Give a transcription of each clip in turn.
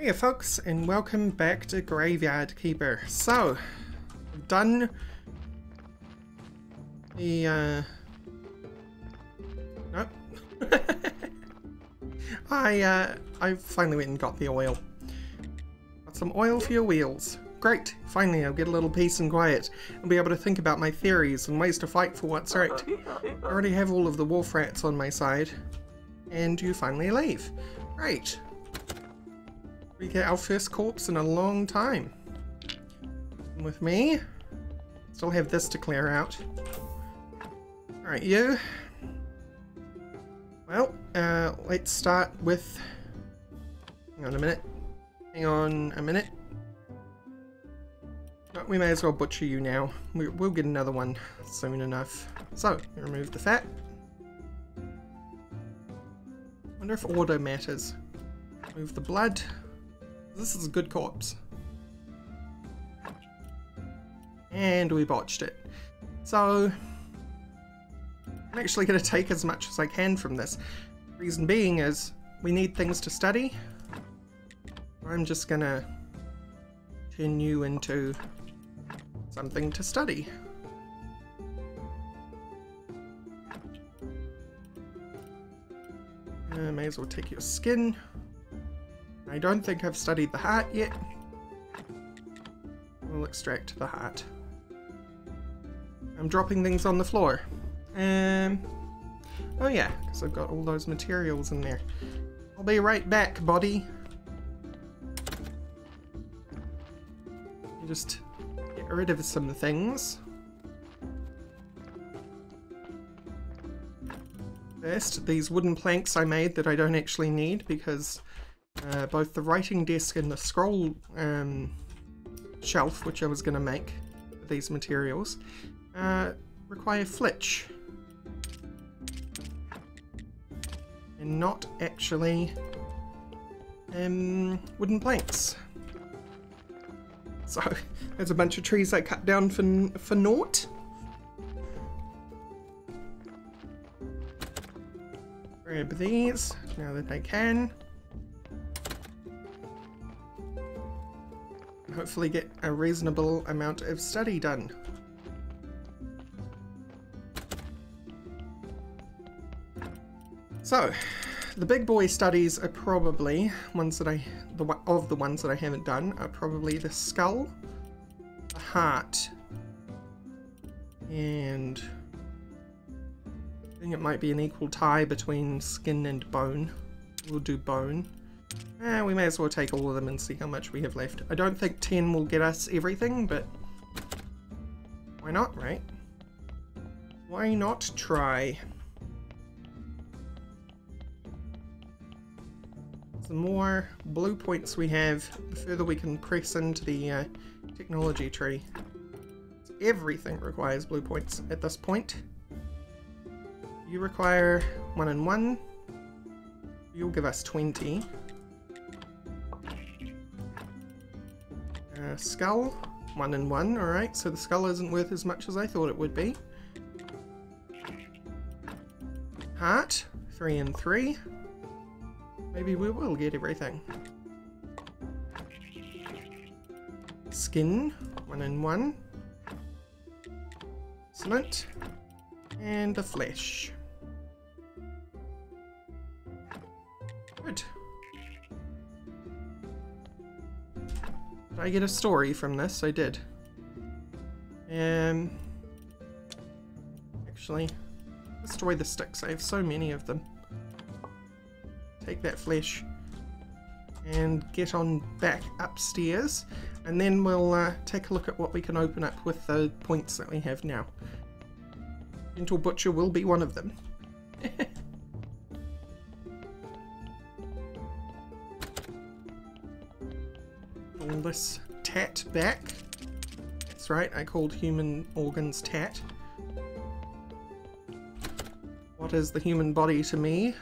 Hey folks, and welcome back to Graveyard Keeper. So, I've done the nope. I finally went and got the oil. Got some oil for your wheels. Great, finally I'll get a little peace and quiet and be able to think about my theories and ways to fight for what's right. I already have all of the wolf rats on my side, and you finally leave. Great. We get our first corpse in a long time. And with me, still have this to clear out. Alright, you. Well, let's start with... Hang on a minute. Hang on a minute. No, we may as well butcher you now. We'll get another one soon enough. So, remove the fat. Wonder if order matters. Remove the blood. This is a good corpse. And we botched it. So, I'm actually going to take as much as I can from this. Reason being is, we need things to study. I'm just going to turn you into something to study. May as well take your skin. I don't think I've studied the heart yet. We'll extract the heart. I'm dropping things on the floor. Oh yeah, because I've got all those materials in there. I'll be right back, buddy. Just get rid of some things. First, these wooden planks I made that I don't actually need because both the writing desk and the scroll shelf, which I was going to make with these materials, require flitch. And not actually wooden planks. So, there's a bunch of trees I cut down for naught. Grab these now that I can. Hopefully get a reasonable amount of study done. So, the big boy studies are probably ones that the ones that I haven't done are probably the skull, the heart, and I think it might be an equal tie between skin and bone. We'll do bone. We may as well take all of them and see how much we have left. I don't think 10 will get us everything, but why not, right? Why not try? The more blue points we have, the further we can press into the technology tree. Everything requires blue points at this point. You require 1 and 1. You'll give us 20. Skull, 1 and 1, alright, so the skull isn't worth as much as I thought it would be. Heart, 3 and 3. Maybe we will get everything. Skin, 1 and 1. Excellent. And the flesh. Good. Did I get a story from this? I did. Actually, destroy the sticks. I have so many of them. Take that flesh and get on back upstairs, and then we'll take a look at what we can open up with the points that we have now. Gentle Butcher will be one of them. All this tat back. That's right, I called human organs tat. What is the human body to me?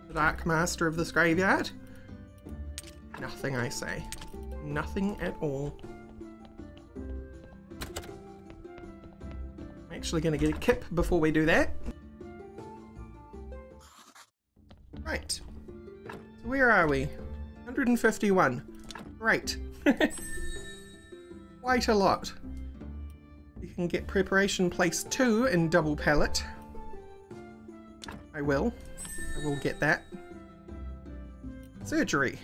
The Dark Master of this graveyard? Nothing, I say. Nothing at all. I'm actually going to get a kip before we do that. Right. So where are we? 151. Great. Quite a lot. You can get preparation place 2 in double pallet. I will get that. Surgery.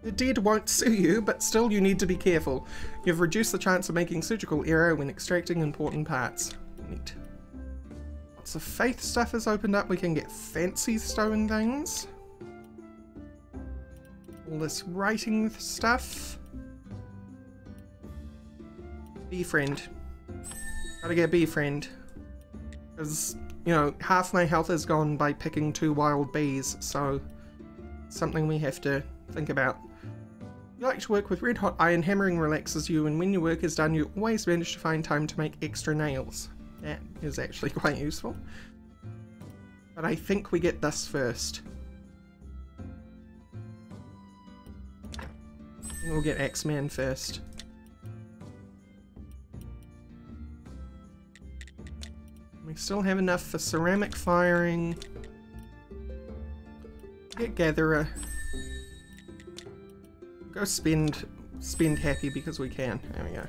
The dead won't sue you, but still you need to be careful. You've reduced the chance of making surgical error when extracting important parts. Neat. Lots of faith stuff has opened up. We can get fancy stone things. All this writing stuff. Befriend. Gotta get befriend. Because, you know, half my health is gone by picking 2 wild bees, so something we have to think about. You like to work with red hot iron, hammering relaxes you, and when your work is done you always manage to find time to make extra nails. That is actually quite useful. But I think we get this first. We'll get Axeman first. We still have enough for ceramic firing. Get Gatherer. Go spend happy because we can. There we go.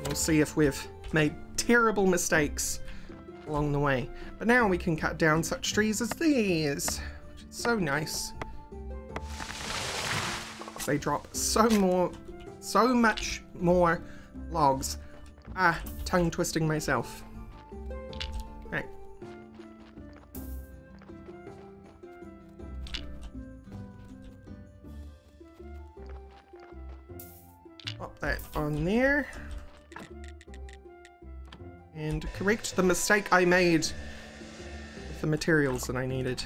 We'll see if we've made terrible mistakes along the way. But now we can cut down such trees as these, which is so nice. They drop so much more logs. Ah, tongue twisting myself. Okay. Pop that on there. And correct the mistake I made with the materials that I needed.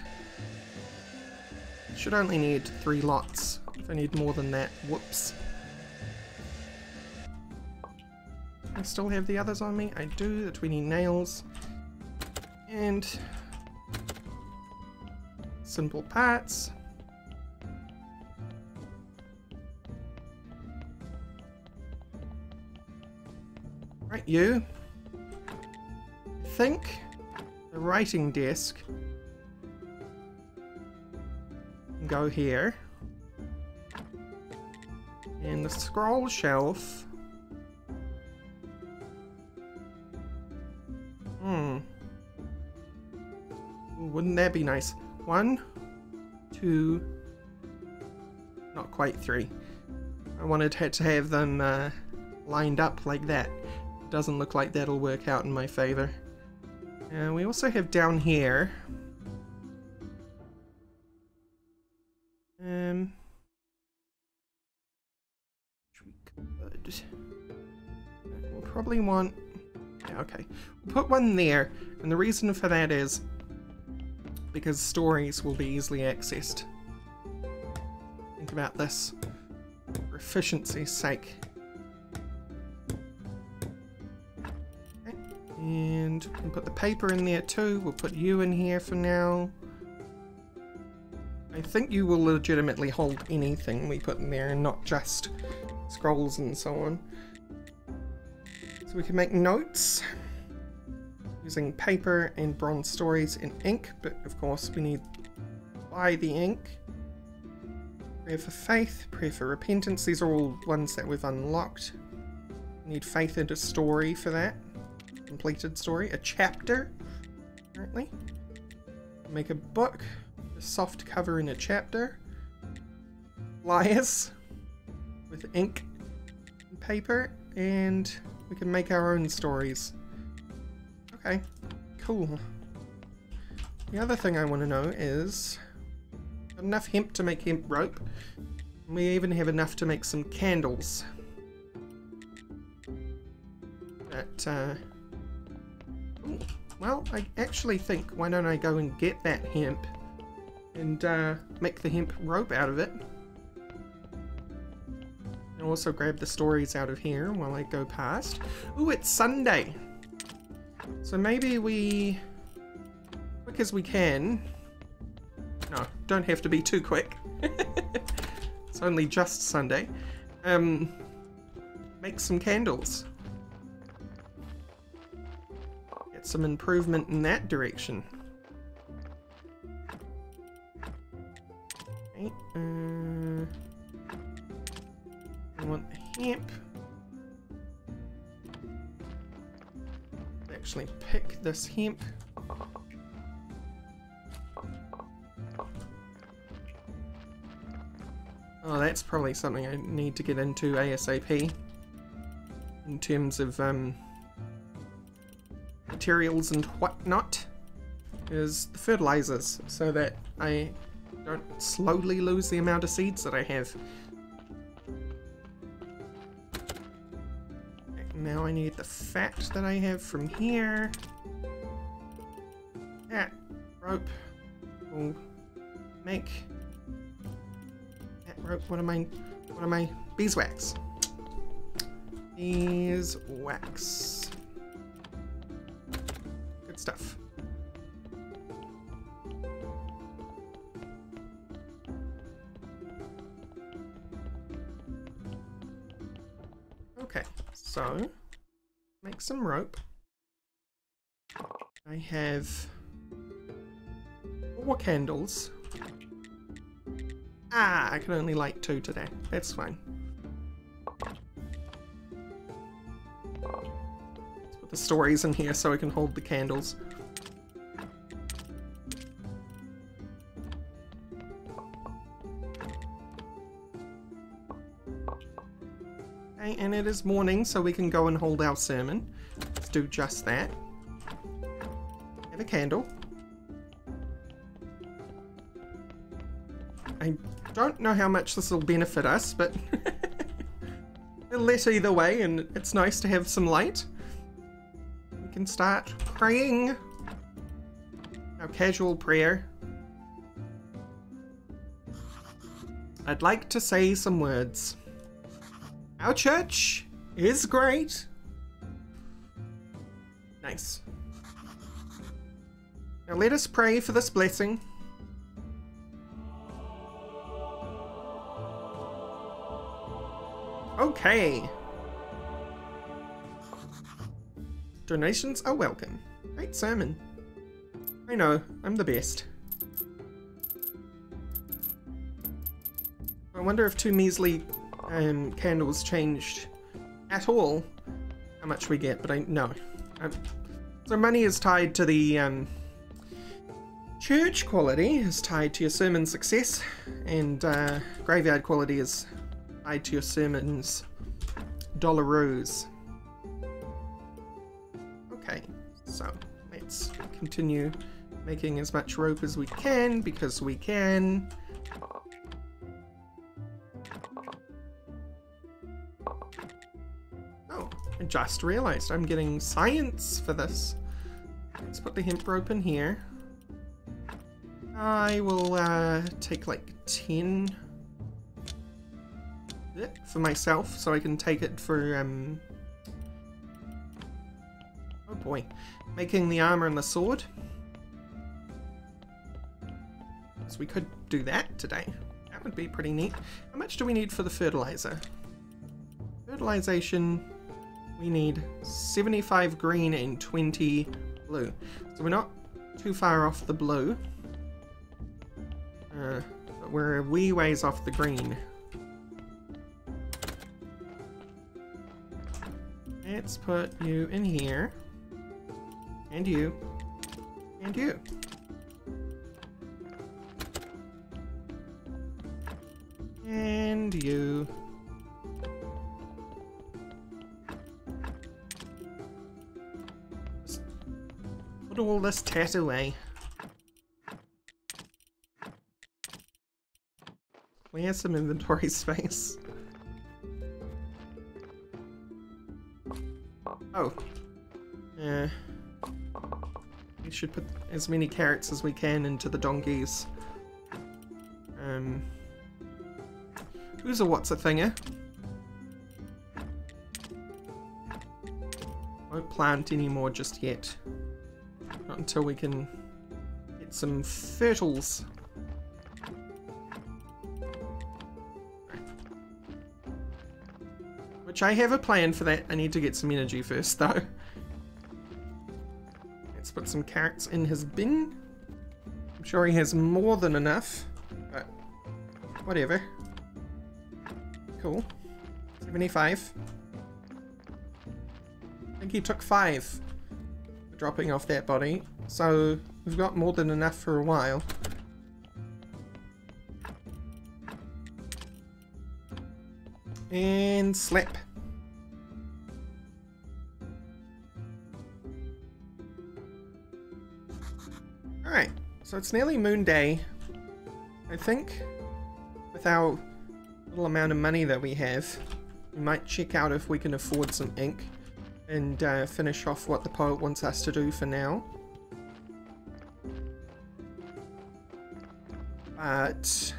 Should only need 3 lots. If I need more than that, whoops. I still have the others on me. I do, the 20 nails. And simple parts. Right, you. I think the writing desk can go here. And the scroll shelf. Wouldn't that be nice? 1, 2, not quite 3. I wanted to have them lined up like that. Doesn't look like that'll work out in my favor. And we also have down here. We'll probably want. Yeah, okay. We'll put one there, and the reason for that is because stories will be easily accessed. Think about this for efficiency's sake. Okay. And we can put the paper in there too. We'll put you in here for now. I think you will legitimately hold anything we put in there and not just scrolls and so on. So we can make notes using paper and bronze stories and ink, but of course we need to buy the ink. Prayer for faith, prayer for repentance, these are all ones that we've unlocked. We need faith and a story for that. Completed story, a chapter, apparently. Make a book, a soft cover in a chapter. Flyers with ink and paper, and we can make our own stories. Okay, cool. The other thing I want to know is, got enough hemp to make hemp rope, and we even have enough to make some candles. That, well, I actually think, why don't I go and get that hemp and make the hemp rope out of it. I'll also grab the stories out of here while I go past. Ooh, it's Sunday! So maybe we, quick as we can, no, don't have to be too quick. It's only just Sunday. Make some candles. Get some improvement in that direction. Okay, We want hemp. Actually pick this hemp. Oh, that's probably something I need to get into ASAP in terms of materials and whatnot, is the fertilizers, so that I don't slowly lose the amount of seeds that I have. Now I need the fat that I have from here. That rope will make that rope. What am I? Beeswax. Beeswax. Good stuff. Okay, so make some rope. I have 4 candles. Ah, I can only light 2 today. That's fine. Let's put the stories in here so I can hold the candles. Okay, and it is morning, so we can go and hold our sermon. Let's do just that. Have a candle. I don't know how much this will benefit us, but it'll let either way, and it's nice to have some light. We can start praying. Our casual prayer. I'd like to say some words. Our church is great. Nice. Now let us pray for this blessing. Okay. Donations are welcome. Great sermon. I know, I'm the best. I wonder if 2 measly candles changed at all how much we get, but no. So money is tied to the church quality is tied to your sermon success, and graveyard quality is tied to your sermon's dollaroos. Okay, so let's continue making as much rope as we can, because we can. Oh, I just realized I'm getting science for this. Let's put the hemp rope in here. I will take like 10 for myself, so I can take it for oh boy, making the armor and the sword. So we could do that today. That would be pretty neat. How much do we need for the fertilizer? Fertilization, we need 75 green and 20 blue. So we're not too far off the blue. But we're a wee ways off the green. Let's put you in here. And you. And you. And you. Just put all this tat away. We have some inventory space. Oh. We should put as many carrots as we can into the donkeys. Who's a what's a thinger? Won't plant anymore just yet. Not until we can get some fertiles. Which I have a plan for that. I need to get some energy first though. Let's put some carrots in his bin. I'm sure he has more than enough, but whatever. Cool. 75. I think he took 5 for dropping off that body, so we've got more than enough for a while. And slap. Alright, so it's nearly Moon Day. I think with our little amount of money that we have, we might check out if we can afford some ink and finish off what the poet wants us to do for now. But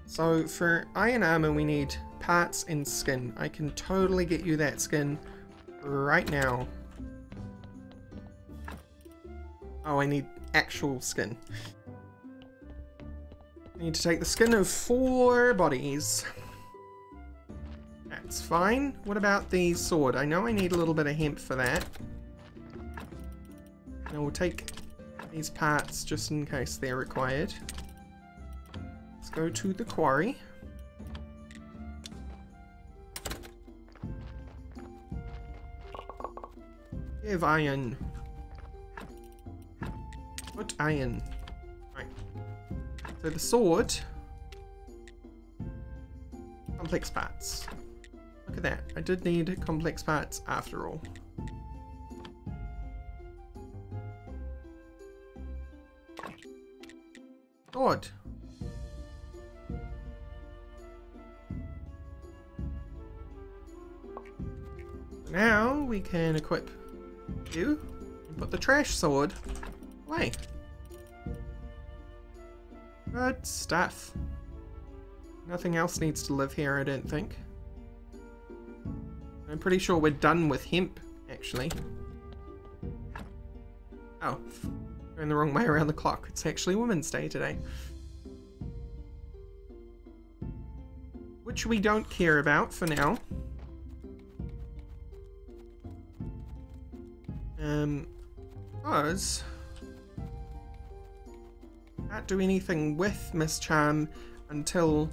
so for iron armor we need parts and skin. I can totally get you that skin right now. Oh, I need actual skin. I need to take the skin of 4 bodies. That's fine. What about the sword? I know I need a little bit of hemp for that. And we'll take these parts just in case they're required. Let's go to the quarry. Give iron. Put iron. Right. So the sword. Complex parts. Look at that. I did need complex parts after all. Sword. Now we can equip you and put the trash sword away. Good stuff. Nothing else needs to live here, I don't think. I'm pretty sure we're done with hemp, actually. Oh, going the wrong way around the clock. It's actually Women's Day today. Which we don't care about for now. Because can't do anything with Miss Charm until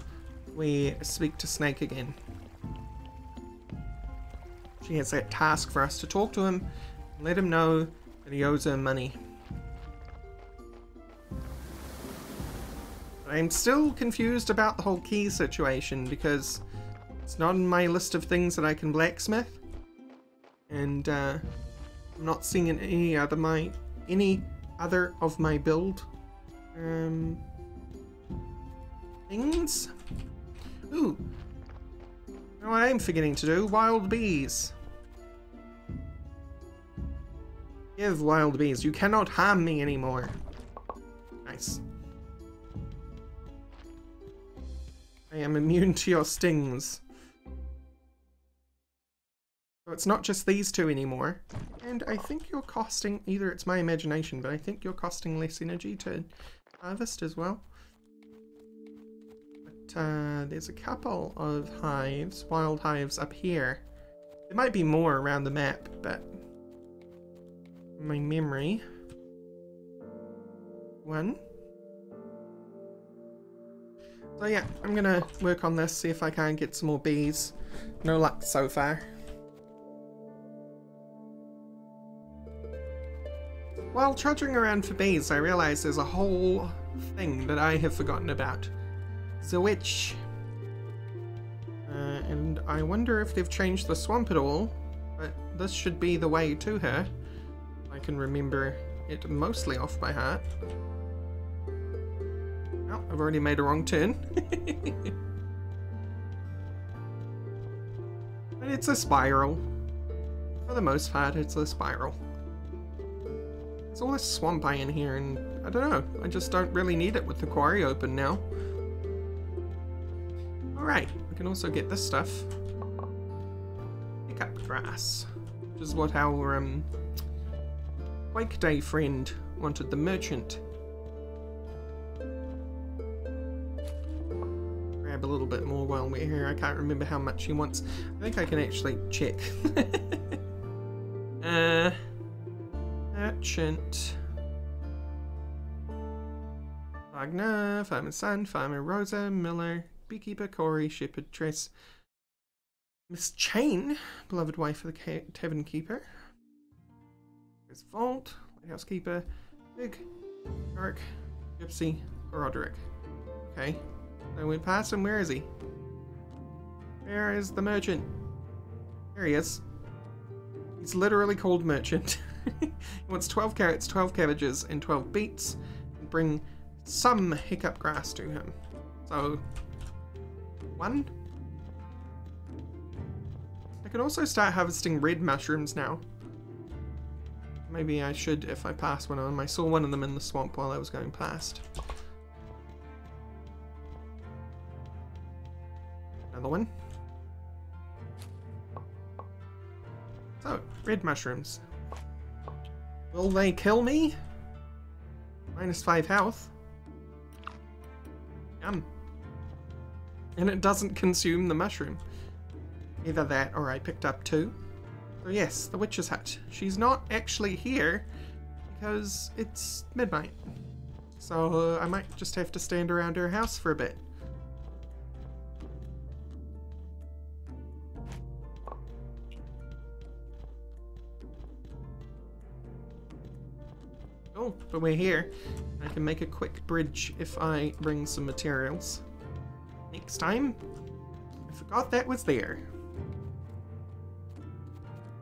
we speak to Snake again. She has that task for us to talk to him and let him know that he owes her money. I'm still confused about the whole key situation because it's not in my list of things that I can blacksmith, and I'm not seeing in any other of my build things. Ooh, you know what I'm forgetting to do? Wild bees. Give wild bees. You cannot harm me anymore. Nice. I am immune to your stings. So it's not just these two anymore. And I think you're costing, either it's my imagination, but I think you're costing less energy to harvest as well. But there's a couple of hives, wild hives up here. There might be more around the map, but in my memory. One. So yeah, I'm gonna work on this, see if I can get some more bees. No luck so far. While trudging around for bees, I realize there's a whole thing that I have forgotten about. The witch. And I wonder if they've changed the swamp at all, but this should be the way to her. I can remember it mostly off by heart. Oh, I've already made a wrong turn. But it's a spiral. For the most part, it's a spiral. There's all this swamp iron here, and I don't know, I just don't really need it with the quarry open now. Alright, we can also get this stuff. Pick up grass, which is what our Wake Day friend wanted, the merchant. Grab a little bit more while we're here. I can't remember how much he wants. I think I can actually check. Merchant. Wagner, Farmer Son, Farmer Rosa, Miller, Beekeeper, Corey, Shepherd, Tress, Miss Chain, beloved wife of the tavern keeper. There's Vault, lighthouse keeper, Big, Dark, Gypsy, Roderick. Okay, I went past him. Where is he? Where is the merchant? There he is. He's literally called Merchant. He wants 12 carrots, 12 cabbages, and 12 beets, and bring some hiccup grass to him. So, 1. I can also start harvesting red mushrooms now. Maybe I should if I pass one of them. I saw one of them in the swamp while I was going past. Another one. So, red mushrooms. Will they kill me? -5 health. Yum. And it doesn't consume the mushroom. Either that or I picked up 2. So yes, the witch's hut. She's not actually here because it's midnight. So I might just have to stand around her house for a bit. Oh, but we're here. I can make a quick bridge if I bring some materials. Next time, I forgot that was there.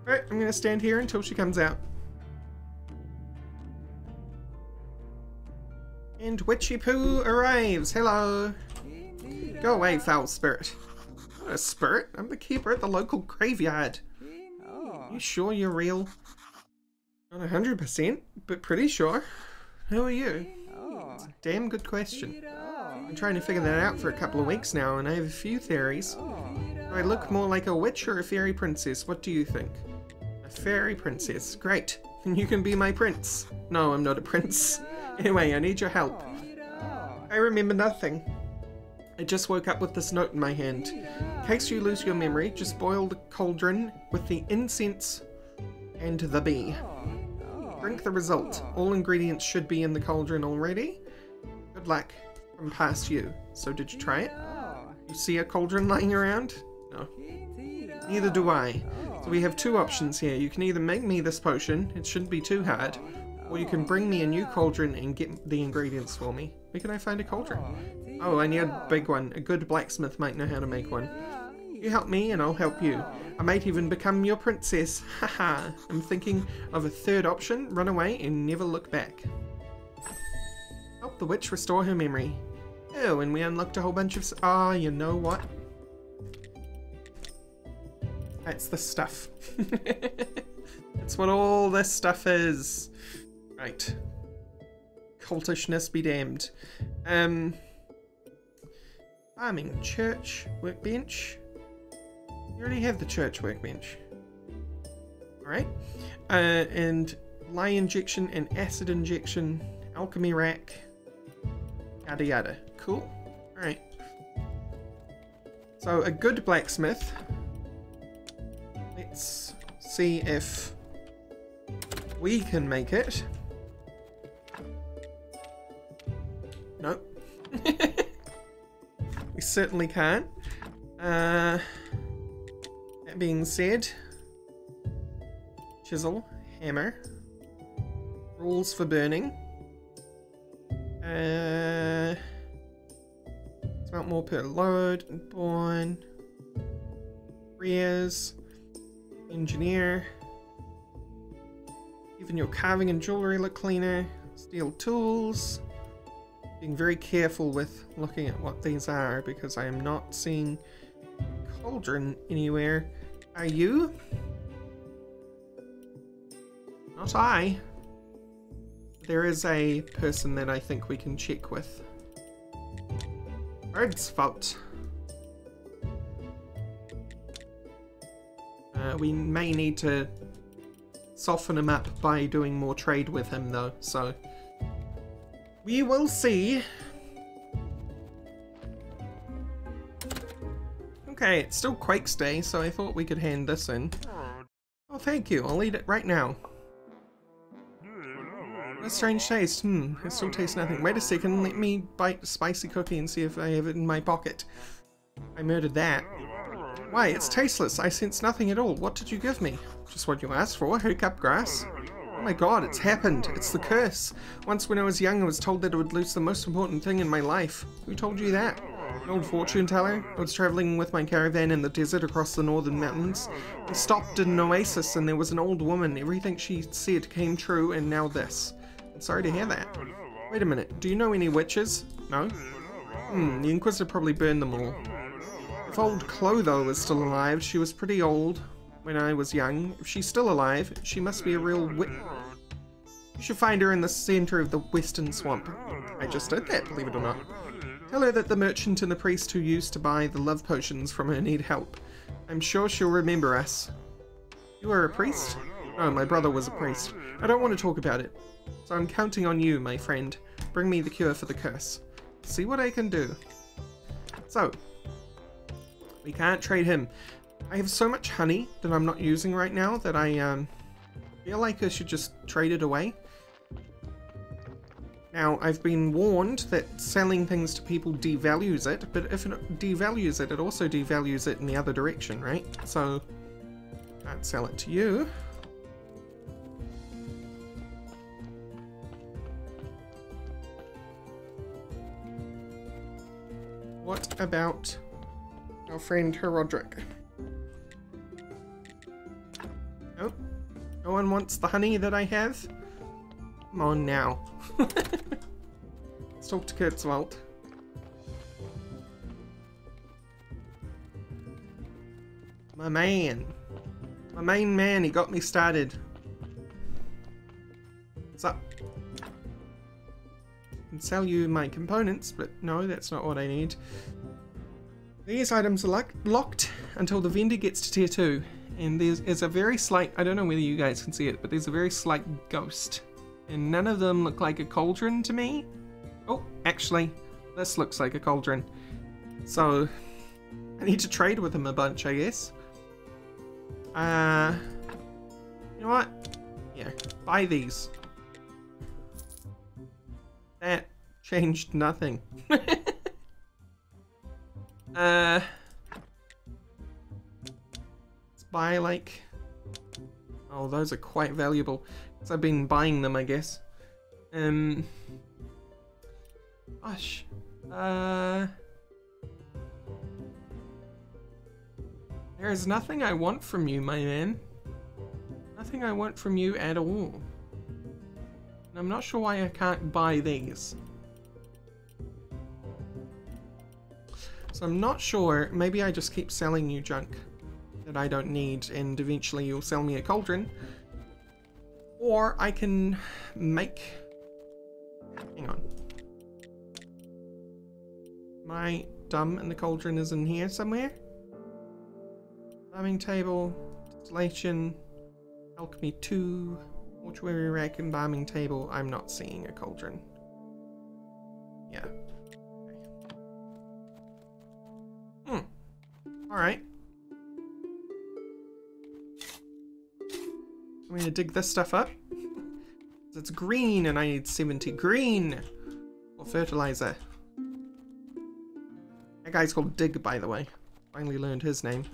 Alright, I'm gonna stand here until she comes out. And Witchy Poo arrives. Hello. Go away, foul spirit. I'm not a spirit. I'm the keeper at the local graveyard. You sure you're real? Not 100%, but pretty sure. Who are you? It's a damn good question. I'm trying to figure that out for a couple of weeks now, and I have a few theories. Do I look more like a witch or a fairy princess? What do you think? A fairy princess. Great. Then you can be my prince. No, I'm not a prince. Anyway, I need your help. I remember nothing. I just woke up with this note in my hand. In case you lose your memory, just boil the cauldron with the incense and the bee. Drink the result. All ingredients should be in the cauldron already. Good luck from past you. So did you try it? You see a cauldron lying around? No. Neither do I. So we have 2 options here. You can either make me this potion, it shouldn't be too hard, or you can bring me a new cauldron and get the ingredients for me. Where can I find a cauldron? Oh, I need a big one. A good blacksmith might know how to make one. You help me and I'll help you. I might even become your princess. Haha. I'm thinking of a 3rd option. Run away and never look back. Help the witch restore her memory. Oh, and we unlocked a whole bunch of... Ah, you know what? That's the stuff. That's what all this stuff is. Right. Cultishness be damned. Farming, church, workbench. You already have the church workbench. Alright. And lye injection and acid injection, alchemy rack, yada yada. Cool. Alright. So a good blacksmith. Let's see if we can make it. Nope. We certainly can't. That being said, chisel, hammer, rules for burning, smelt more per load, born, rears, engineer, even your carving and jewelry look cleaner, steel tools. Being very careful with looking at what these are because I am not seeing cauldron anywhere. Are you? Not I. There is a person that I think we can check with. Bird's fault. We may need to soften him up by doing more trade with him though, so we will see. Okay, it's still Quake's Day, so I thought we could hand this in. Oh, thank you. I'll eat it right now. What a strange taste. It still tastes nothing. Wait a second, let me bite a spicy cookie and see if I have it in my pocket. I murdered that. Why, it's tasteless. I sense nothing at all. What did you give me? Just what you asked for. Hiccup grass. Oh my god, it's happened. It's the curse. Once when I was young, I was told that it would lose the most important thing in my life. Who told you that? An old fortune teller. I was traveling with my caravan in the desert across the northern mountains. We stopped at an oasis and there was an old woman. Everything she said came true, and now this. I'm sorry to hear that. Wait a minute. Do you know any witches? No? The Inquisitor probably burned them all. If old Clotho is still alive, she was pretty old when I was young. If she's still alive, she must be a real witch. You should find her in the center of the western swamp. I just did that, believe it or not. Tell her that the merchant and the priest who used to buy the love potions from her need help. I'm sure she'll remember us. You are a priest? Oh, my brother was a priest. I don't want to talk about it. So I'm counting on you, my friend. Bring me the cure for the curse. See what I can do. So, we can't trade him. I have so much honey that I'm not using right now that I feel like I should just trade it away. Now, I've been warned that selling things to people devalues it, but if it devalues it, it also devalues it in the other direction, right? So, can't sell it to you. What about our friend Roderick? Nope. No one wants the honey that I have? Come on now. Let's talk to Kurtzwald. My man. My main man, he got me started. What's up? I can sell you my components, but no, that's not what I need. These items are locked until the vendor gets to tier 2. And there's a very slight, I don't know whether you guys can see it, but there's a very slight ghost. And none of them look like a cauldron to me. Oh, actually, this looks like a cauldron. So, I need to trade with him a bunch, I guess. You know what? Yeah, buy these. That changed nothing. Let's buy like... Oh, those are quite valuable. Because I've been buying them, I guess. Gosh. There is nothing I want from you, my man. Nothing I want from you at all. And I'm not sure why I can't buy these. So I'm not sure. Maybe I just keep selling you junk that I don't need, and eventually you'll sell me a cauldron. Or I can make... Hang on. My dumb and the cauldron is in here somewhere. Farming table, distillation, alchemy 2, mortuary rack, embalming table. I'm not seeing a cauldron. Yeah. Okay. Alright. I'm gonna dig this stuff up. It's green and I need 70 green for fertilizer. That guy's called Dig, by the way. Finally learned his name.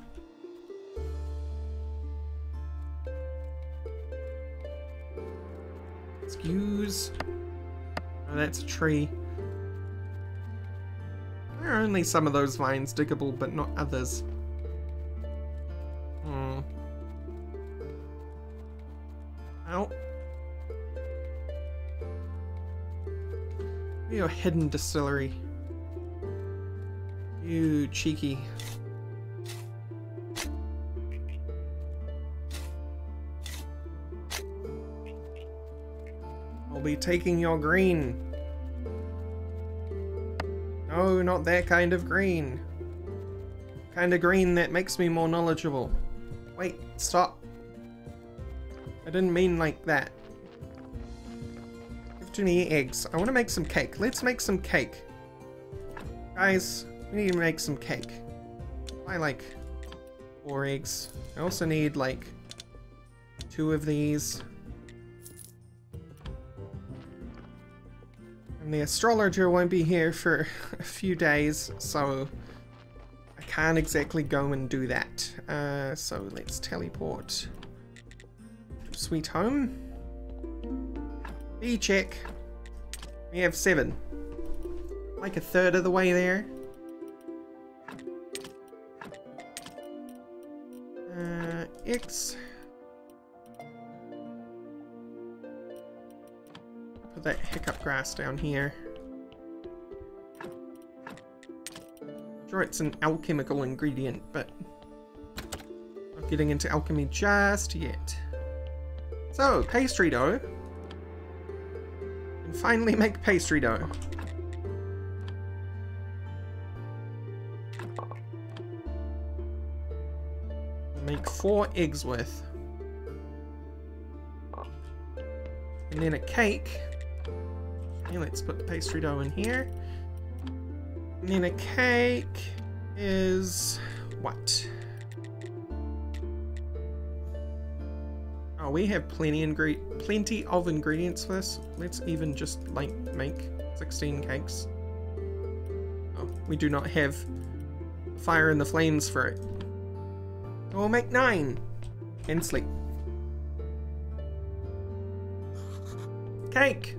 Excuse. Oh, that's a tree. There are only some of those vines diggable, but not others. Ow. Your hidden distillery. You cheeky. I'll be taking your green. No, not that kind of green. Kind of green that makes me more knowledgeable. Wait, stop. I didn't mean like that. Give to me eggs. I want to make some cake. Let's make some cake. Guys, we need to make some cake. I like 4 eggs. I also need like 2 of these. And the astrologer won't be here for a few days, so I can't exactly go and do that. So let's teleport to Sweet Home. B check. We have 7. Like a third of the way there. X. Put that hiccup grass down here. Sure, it's an alchemical ingredient, but not getting into alchemy just yet. So, pastry dough. And finally make pastry dough. Make 4 eggs worth. And then a cake. Okay, let's put the pastry dough in here. And then a cake is what? Oh, we have plenty of ingredients for this. Let's even just like make 16 cakes. Oh, we do not have fire in the flames for it. So we'll make 9 and sleep. Cake.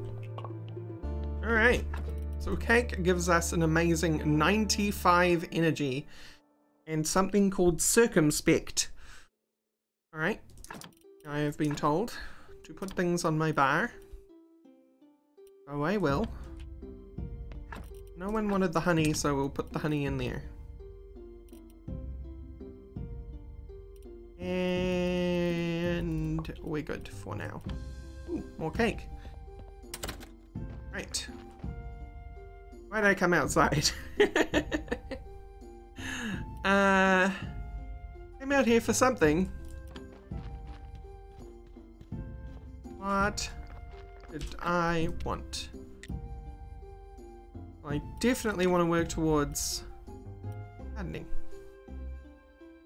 All right. So cake gives us an amazing 95 energy and something called circumspect. Alright, I have been told to put things on my bar. Oh, I will. No one wanted the honey, so we'll put the honey in there. And we're good for now. Ooh, more cake. Right. Why'd I come outside? I'm out here for something. What did I want? I definitely want to work towards gardening.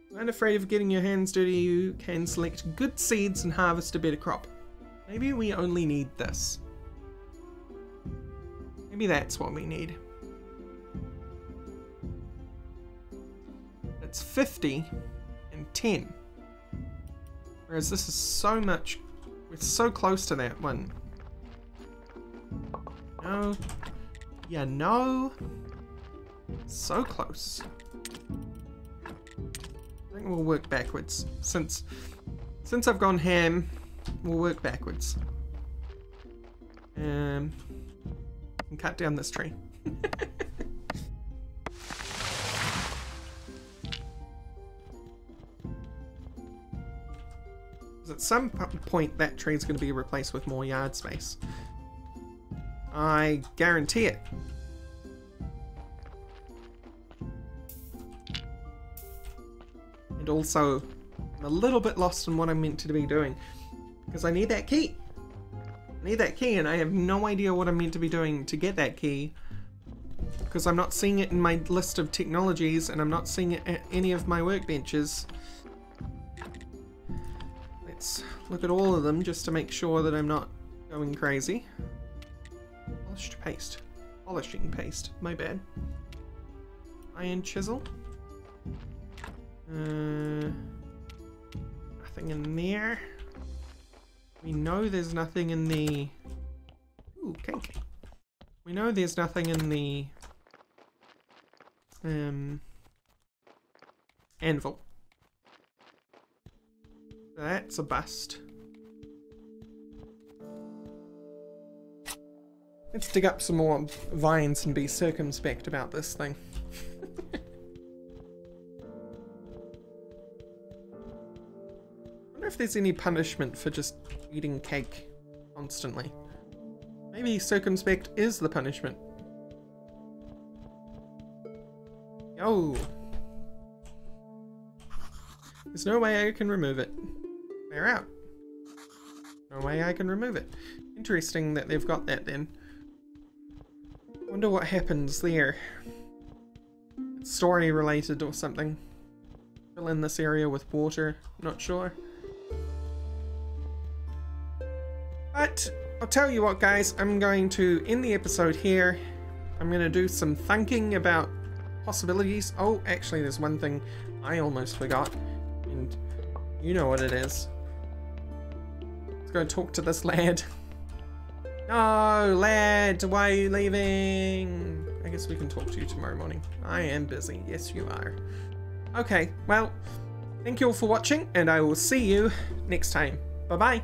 When afraid of getting your hands dirty, you can select good seeds and harvest a better crop. Maybe we only need this. Maybe that's what we need. It's 50 and 10. Whereas this is so much... We're so close to that one. No. Yeah, no. So close. I think we'll work backwards. Since I've gone ham, we'll work backwards. And cut down this tree. At some point that tree's going to be replaced with more yard space. I guarantee it. And also, I'm a little bit lost in what I'm meant to be doing. Because I need that key. I need that key and I have no idea what I'm meant to be doing to get that key. Because I'm not seeing it in my list of technologies and I'm not seeing it at any of my workbenches. Let's look at all of them just to make sure that I'm not going crazy. Polished paste. Polishing paste. My bad. Iron chisel. Nothing in there. We know there's nothing in the... Ooh, cake. We know there's nothing in the... anvil. That's a bust. Let's dig up some more vines and be circumspect about this thing. I wonder if there's any punishment for just eating cake constantly. Maybe circumspect is the punishment. Yo! There's no way I can remove it. They're out. No way I can remove it. Interesting that they've got that then. Wonder what happens there. It's story related or something. Fill in this area with water. Not sure. But I'll tell you what, guys. I'm going to end the episode here. I'm going to do some thinking about possibilities. Oh, actually, there's one thing I almost forgot. And you know what it is. Let's go talk to this lad. No, lad, why are you leaving? I guess we can talk to you tomorrow morning. I am busy. Yes, you are. Okay, well, thank you all for watching, and I will see you next time. Bye-bye.